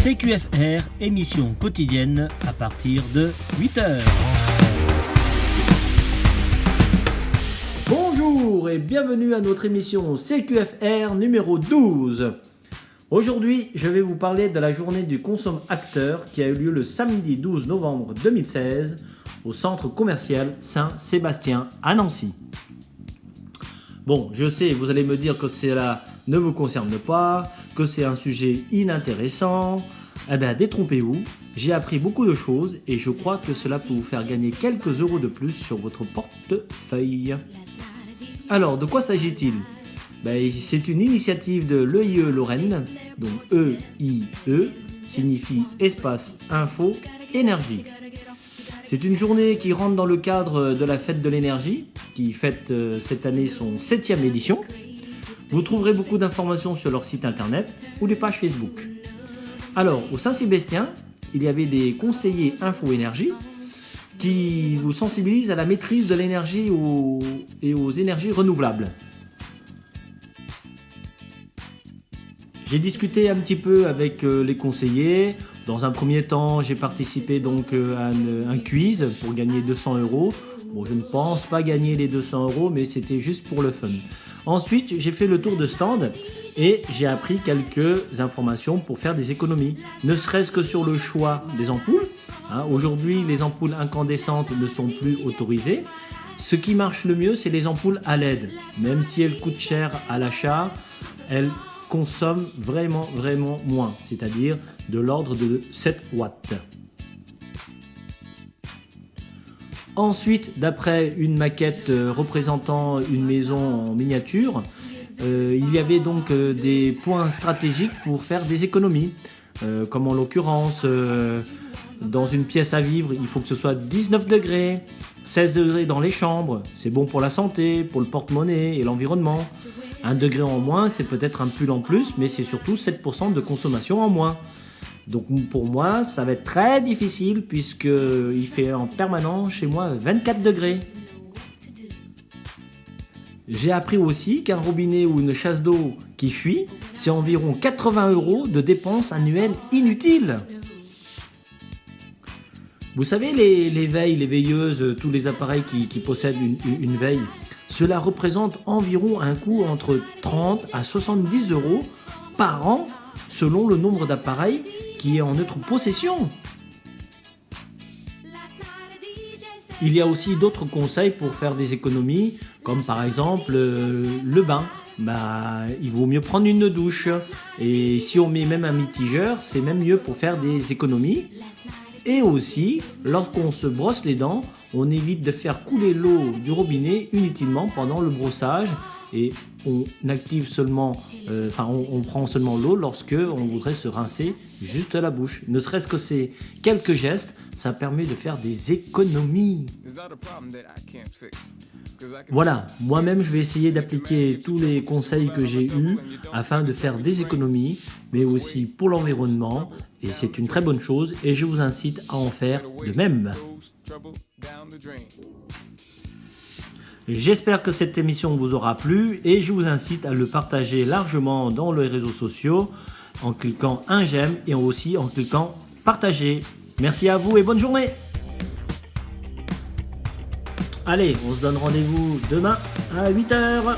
CQFR, émission quotidienne à partir de 8h. Bonjour et bienvenue à notre émission CQFR numéro 12. Aujourd'hui, je vais vous parler de la journée du Consomme Acteur qui a eu lieu le samedi 12 novembre 2016 au centre commercial Saint-Sébastien à Nancy. Bon, je sais, vous allez me dire que cela ne vous concerne pas, que c'est un sujet inintéressant. Eh bien, détrompez-vous, j'ai appris beaucoup de choses et je crois que cela peut vous faire gagner quelques euros de plus sur votre portefeuille. Alors, de quoi s'agit-il ? C'est une initiative de l'EIE Lorraine, donc EIE signifie Espace Info Énergie. C'est une journée qui rentre dans le cadre de la fête de l'énergie, qui fête cette année son 7e édition. Vous trouverez beaucoup d'informations sur leur site internet ou les pages Facebook. Alors, au Saint-Sébastien, il y avait des conseillers Info Énergie qui vous sensibilisent à la maîtrise de l'énergie et aux énergies renouvelables. J'ai discuté un petit peu avec les conseillers. Dans un premier temps, j'ai participé donc à un quiz pour gagner 200 euros. Bon, je ne pense pas gagner les 200 euros, mais c'était juste pour le fun. Ensuite, j'ai fait le tour de stand et j'ai appris quelques informations pour faire des économies. Ne serait-ce que sur le choix des ampoules. Aujourd'hui, les ampoules incandescentes ne sont plus autorisées. Ce qui marche le mieux, c'est les ampoules à LED. Même si elles coûtent cher à l'achat, elles consomment vraiment moins, c'est-à-dire de l'ordre de 7 watts. Ensuite, d'après une maquette représentant une maison en miniature, il y avait donc des points stratégiques pour faire des économies. Comme en l'occurrence, dans une pièce à vivre, il faut que ce soit 19 degrés, 16 degrés dans les chambres, c'est bon pour la santé, pour le porte-monnaie et l'environnement. 1 degré en moins, c'est peut-être un pull en plus, mais c'est surtout 7% de consommation en moins. Donc pour moi, ça va être très difficile puisqu'il fait en permanence chez moi 24 degrés. J'ai appris aussi qu'un robinet ou une chasse d'eau qui fuit, c'est environ 80 euros de dépenses annuelles inutiles. Vous savez, les veilles, les veilleuses, tous les appareils qui possèdent une veille, cela représente environ un coût entre 30 à 70 euros par an selon le nombre d'appareils qui est en notre possession. Il y a aussi d'autres conseils pour faire des économies, comme par exemple le bain. Il vaut mieux prendre une douche. Et si on met même un mitigeur, c'est même mieux pour faire des économies. Et aussi, lorsqu'on se brosse les dents, on évite de faire couler l'eau du robinet inutilement pendant le brossage et on active seulement, on prend seulement l'eau lorsque on voudrait se rincer juste la bouche. Ne serait-ce que ces quelques gestes, ça permet de faire des économies. Voilà, moi-même je vais essayer d'appliquer tous les conseils que j'ai eus afin de faire des économies, mais aussi pour l'environnement, et c'est une très bonne chose et je vous incite à en faire de même. J'espère que cette émission vous aura plu et je vous incite à le partager largement dans les réseaux sociaux en cliquant un j'aime et aussi en cliquant partager. Merci à vous et bonne journée. Allez, on se donne rendez-vous demain à 8h.